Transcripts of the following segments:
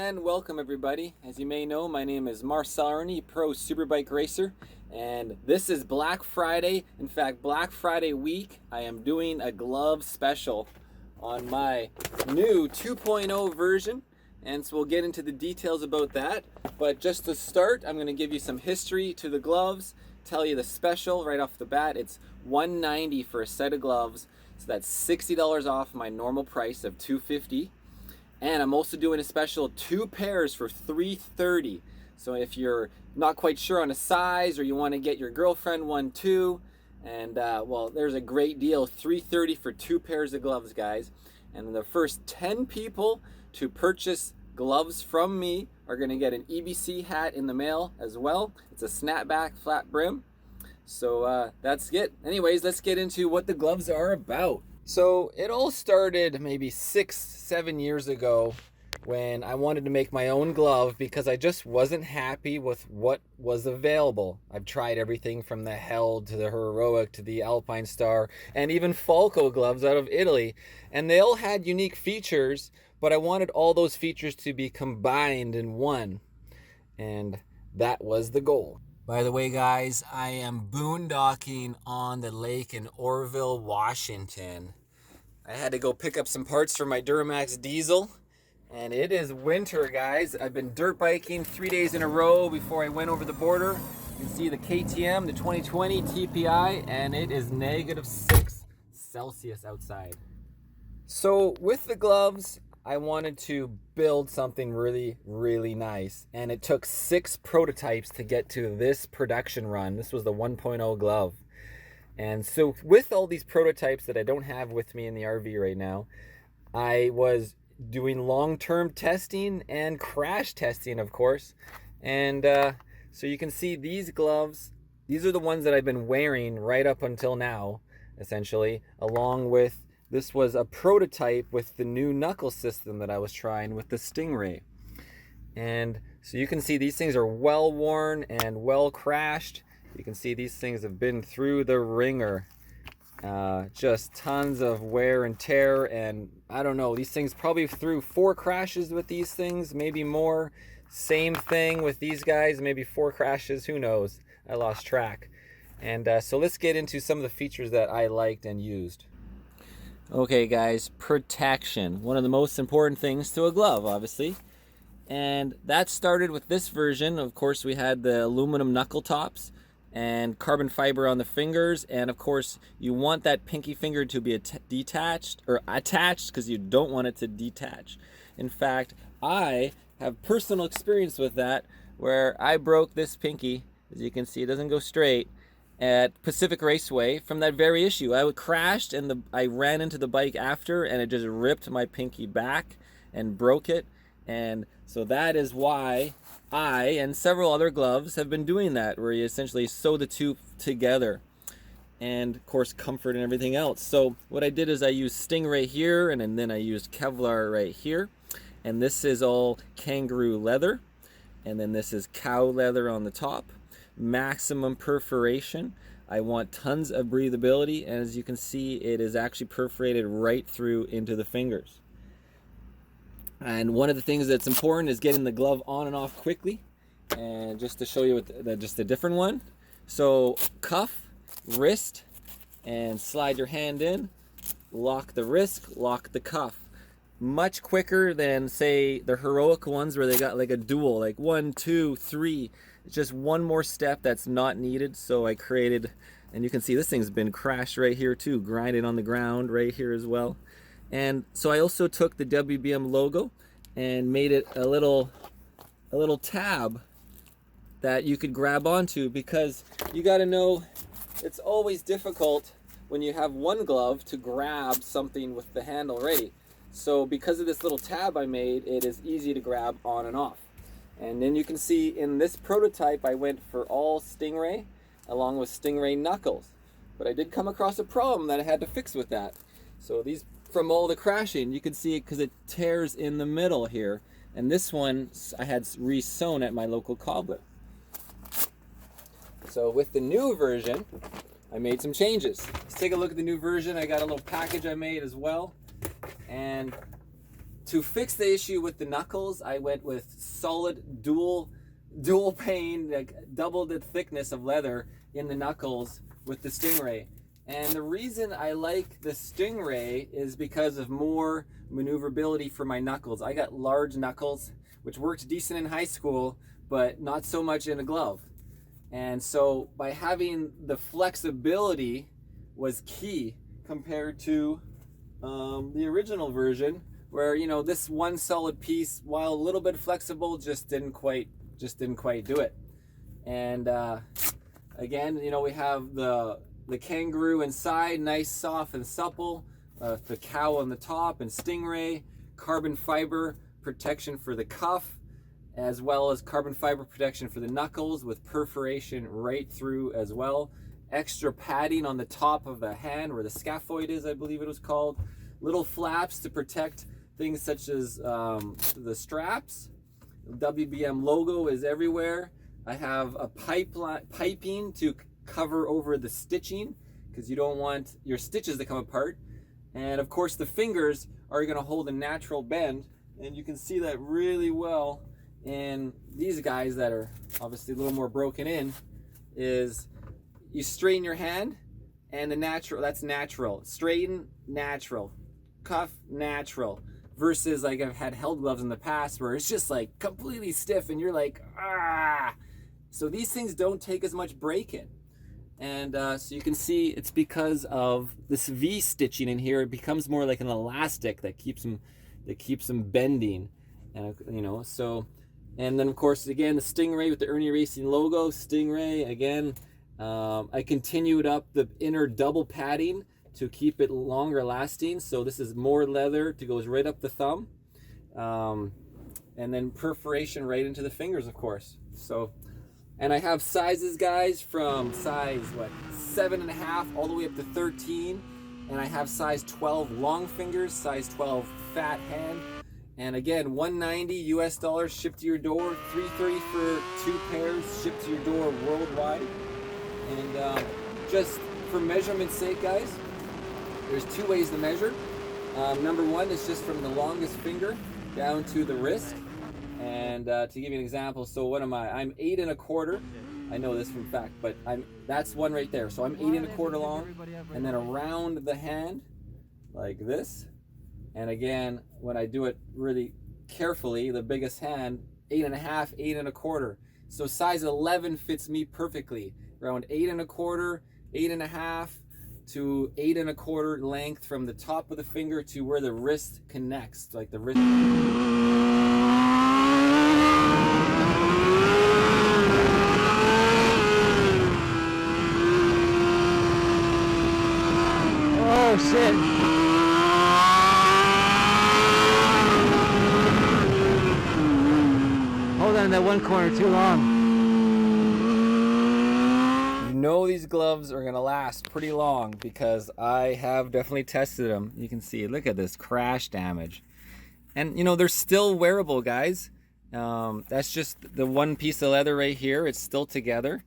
and welcome everybody. As you may know, my name is Marcel Irnie, pro superbike racer, and this is Black Friday. In fact, Black Friday week, I am doing a glove special on my new 2.0 version, and so we'll get into the details about that. But just to start, I'm going to give you some history to the gloves, tell you the special right off the bat. It's $190 for a set of gloves, so that's $60 off my normal price of $250. And I'm also doing a special 2 pairs for $330. So if you're not quite sure on a size, or you want to get your girlfriend one too, and well, there's a great deal, $330 for 2 pairs of gloves, guys. And the first 10 people to purchase gloves from me are going to get an EBC hat in the mail as well. It's a snapback flat brim. So that's it. Anyways, let's get into what the gloves are about. So it all started maybe 6-7 years ago when I wanted to make my own glove because I just wasn't happy with what was available. I've tried everything from the Held to the Heroic to the Alpine Star and even Falco gloves out of Italy, and they all had unique features, but I wanted all those features to be combined in one, and that was the goal. By the way, guys, I am boondocking on the lake in Orville, Washington. I had to go pick up some parts for my Duramax diesel, and it is winter, guys. I've been dirt biking 3 days in a row before I went over the border. You can see the KTM, the 2020 TPI, and it is -6 Celsius outside. So with the gloves, I wanted to build something really, really nice, and it took 6 prototypes to get to this production run. This was the 1.0 glove. And so with all these prototypes that I don't have with me in the RV right now, I was doing long-term testing and crash testing, of course. And so you can see these gloves, these are the ones that I've been wearing right up until now, essentially, along with this was a prototype with the new knuckle system that I was trying with the Stingray. And so you can see these things are well worn and well crashed. You can see these things have been through the ringer. Just tons of wear and tear, and I don't know, these things probably through 4 crashes with these things, maybe more. Same thing with these guys, maybe 4 crashes, who knows? I lost track. And so let's get into some of the features that I liked and used. Okay guys, protection. One of the most important things to a glove, obviously. And that started with this version. Of course, we had the aluminum knuckle tops and carbon fiber on the fingers. And of course, you want that pinky finger to be detached or attached because you don't want it to detach. In fact, I have personal experience with that where I broke this pinky. As you can see, it doesn't go straight. At Pacific Raceway from that very issue. I crashed and I ran into the bike after, and it just ripped my pinky back and broke it. And so that is why I and several other gloves have been doing that, where you essentially sew the two together, and of course comfort and everything else. So what I did is I used Stingray here, and then I used Kevlar right here, and this is all kangaroo leather, and then this is cow leather on the top. Maximum perforation. I want tons of breathability, and as you can see, it is actually perforated right through into the fingers. And one of the things that's important is getting the glove on and off quickly. And just to show you just a different one. So cuff, wrist, and slide your hand in, lock the wrist, lock the cuff. Much quicker than, say, the Heroic ones where they got like a dual, like 1, 2, 3. It's just one more step that's not needed. So I created, and you can see this thing's been crashed right here too, grinded on the ground right here as well. And so I also took the WBM logo and made it a little tab that you could grab onto, because you got to know it's always difficult when you have one glove to grab something with the handle right. So because of this little tab I made, it is easy to grab on and off. And then you can see in this prototype, I went for all Stingray along with Stingray Knuckles. But I did come across a problem that I had to fix with that. So these, from all the crashing, you can see it because it tears in the middle here. And this one I had re-sewn at my local cobbler. So with the new version, I made some changes. Let's take a look at the new version. I got a little package I made as well. And to fix the issue with the knuckles, I went with solid dual pane, like double the thickness of leather in the knuckles with the Stingray. And the reason I like the Stingray is because of more maneuverability for my knuckles. I got large knuckles, which worked decent in high school, but not so much in a glove. And so by having the flexibility was key compared to the original version, where, you know, this one solid piece, while a little bit flexible, just didn't quite do it. And again, you know, we have the kangaroo inside, nice, soft, and supple. The cow on the top, and Stingray, carbon fiber protection for the cuff, as well as carbon fiber protection for the knuckles with perforation right through as well. Extra padding on the top of the hand where the scaphoid is, I believe it was called. Little flaps to protect things such as the straps. The WBM logo is everywhere. I have a piping to cover over the stitching because you don't want your stitches to come apart. And of course the fingers are going to hold a natural bend, and you can see that really well in these guys that are obviously a little more broken in. Is you straighten your hand, and that's natural. Straighten, natural. Cuff, natural. Versus like I've had held gloves in the past where it's just like completely stiff and you're like, ah. So these things don't take as much break-in. And so you can see it's because of this V stitching in here. It becomes more like an elastic that keeps them bending, and you know. So, and then of course again the Stingray with the Irnieracing logo. Stingray again. I continued up the inner double padding to keep it longer lasting. So this is more leather to goes right up the thumb, and then perforation right into the fingers, of course. So. And I have sizes, guys, from size 7.5 all the way up to 13, and I have size 12 long fingers, size 12 fat hand, and again $190 US shipped to your door, $330 for 2 pairs shipped to your door worldwide. And just for measurement's sake, guys, there's 2 ways to measure. Number 1 is just from the longest finger down to the wrist. And to give you an example, so what am I? I'm 8 1/4. I know this from fact, but that's one right there. So I'm 8 1/4 long, and then around the hand, like this. And again, when I do it really carefully, the biggest hand, 8 1/2, 8 1/4. So size 11 fits me perfectly. Around 8 1/4, 8 1/2 to 8 1/4 length from the top of the finger to where the wrist connects, like the wrist. Oh shit. Hold on that one corner too long. You know these gloves are gonna last pretty long because I have definitely tested them. You can see, look at this crash damage. And you know, they're still wearable, guys. That's just the one piece of leather right here. It's still together.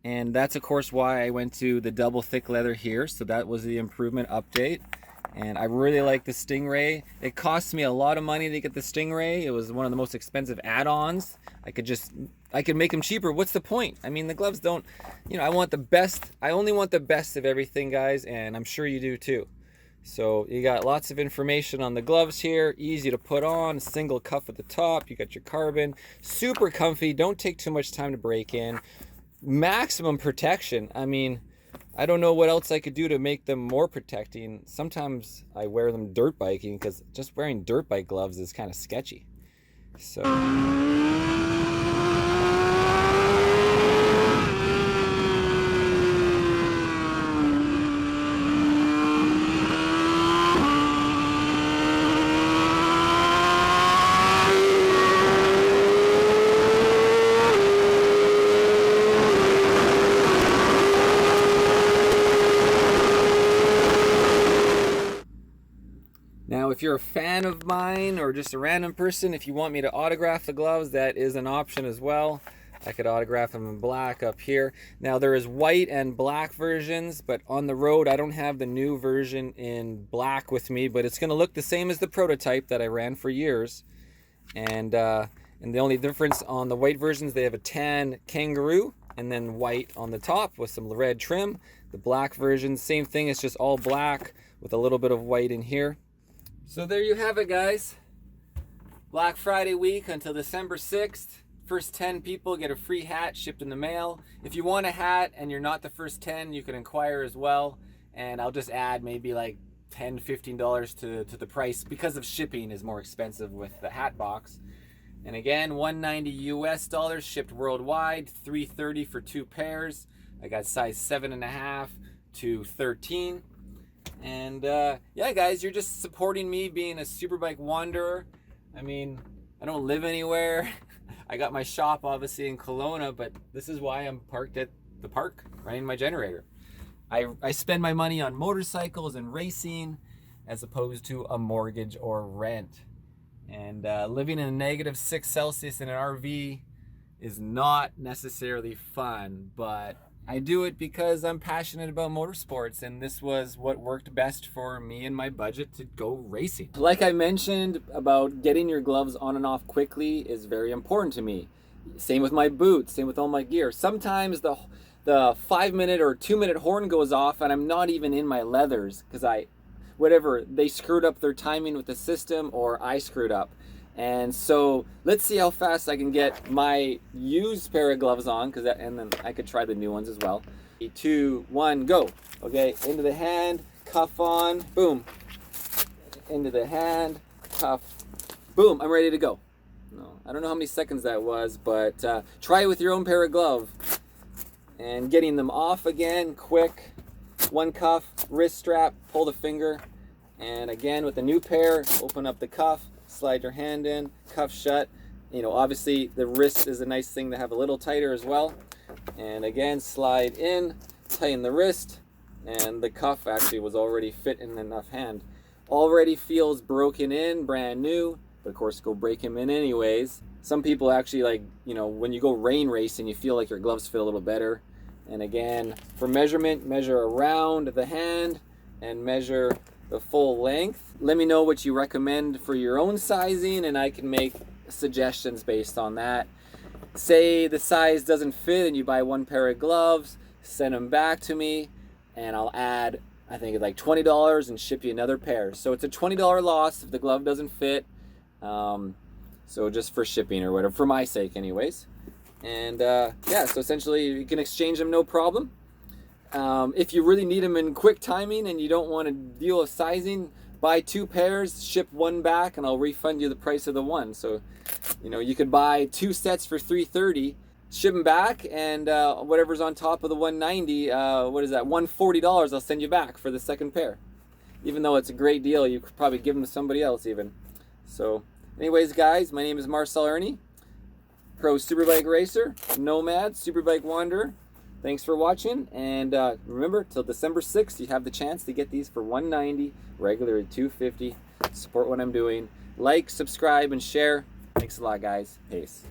And that's of course why I went to the double thick leather here. So that was the improvement update. And I really like the Stingray. It cost me a lot of money to get the Stingray. It was one of the most expensive add-ons. I could make them cheaper. What's the point? I mean, the gloves don't, you know, I want the best. I only want the best of everything, guys. And I'm sure you do too. So you got lots of information on the gloves here. Easy to put on, single cuff at the top. You got your carbon, super comfy. Don't take too much time to break in. Maximum protection. I mean, I don't know what else I could do to make them more protecting. Sometimes I wear them dirt biking because just wearing dirt bike gloves is kind of sketchy. So. Now, if you're a fan of mine or just a random person, if you want me to autograph the gloves, that is an option as well. I could autograph them in black up here. Now there is white and black versions, but on the road I don't have the new version in black with me, but it's going to look the same as the prototype that I ran for years. And the only difference on the white versions, they have a tan kangaroo and then white on the top with some red trim. The black version, same thing, it's just all black with a little bit of white in here. So there you have it, guys. Black Friday week until December 6th. First 10 people get a free hat shipped in the mail. If you want a hat and you're not the first 10, you can inquire as well. And I'll just add maybe like $10, $15 to the price because of shipping is more expensive with the hat box. And again, $190 US shipped worldwide, $330 for 2 pairs. I got size 7.5 to 13. And yeah, guys, you're just supporting me being a superbike wanderer. I mean, I don't live anywhere. I got my shop obviously in Kelowna, but this is why I'm parked at the park running my generator. I spend my money on motorcycles and racing as opposed to a mortgage or rent. And living in a -6 in an RV is not necessarily fun, but I do it because I'm passionate about motorsports, and this was what worked best for me and my budget to go racing. Like I mentioned about getting your gloves on and off quickly is very important to me. Same with my boots, same with all my gear. Sometimes the 5-minute or 2-minute horn goes off and I'm not even in my leathers because they screwed up their timing with the system or I screwed up. And so let's see how fast I can get my used pair of gloves on, and then I could try the new ones as well. 3, 2, 1, go. Okay, into the hand, cuff on, boom. Into the hand, cuff, boom, I'm ready to go. No, I don't know how many seconds that was, but try it with your own pair of gloves. And getting them off again, quick. One cuff, wrist strap, pull the finger. And again, with a new pair, open up the cuff, slide your hand in, cuff shut. You know, obviously the wrist is a nice thing to have a little tighter as well. And again, slide in, tighten the wrist, and the cuff actually was already fit in enough hand. Already feels broken in, brand new, but of course go break him in anyways. Some people actually like, you know, when you go rain racing, you feel like your gloves fit a little better. And again, for measurement, measure around the hand and measure the full length. Let me know what you recommend for your own sizing and I can make suggestions based on that. Say the size doesn't fit and you buy one pair of gloves, send them back to me and I'll add, I think it's like $20 and ship you another pair. So it's a $20 loss if the glove doesn't fit. So just for shipping or whatever, for my sake anyways. And yeah, so essentially you can exchange them no problem. If you really need them in quick timing and you don't want to deal with sizing, buy 2 pairs, ship one back, and I'll refund you the price of the one. So, you know, you could buy 2 sets for $330, ship them back, and whatever's on top of the $190, what is that, $140 I'll send you back for the second pair. Even though it's a great deal, you could probably give them to somebody else even. So, anyways, guys, my name is Marcel Irnie, pro superbike racer, nomad, superbike wanderer. Thanks for watching, and remember, till December 6th, you have the chance to get these for $190, regular at $250. Support what I'm doing. Like, subscribe, and share. Thanks a lot, guys. Peace.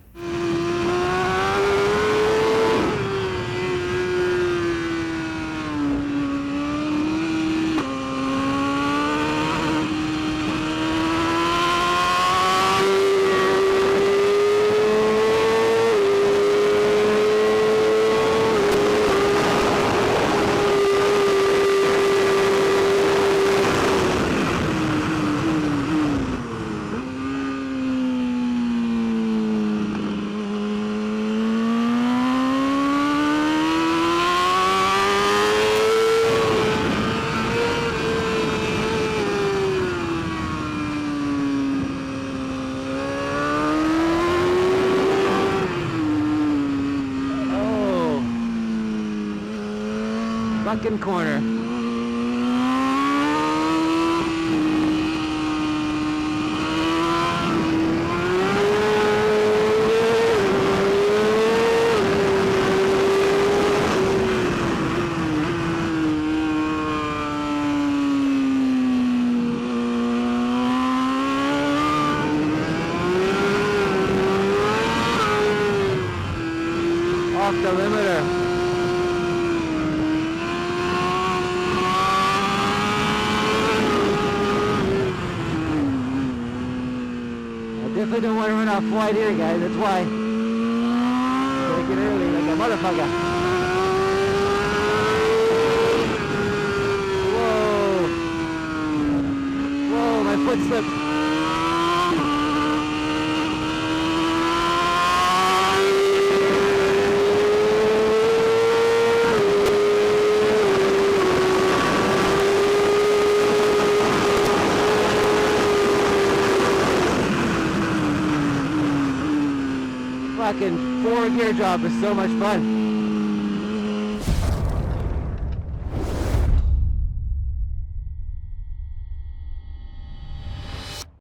Fucking corner. definitely don't want to run off wide here, guys. That's why. Gotta get early like a motherfucker. Whoa. Whoa, my foot slipped. Fucking 4-gear drop is so much fun.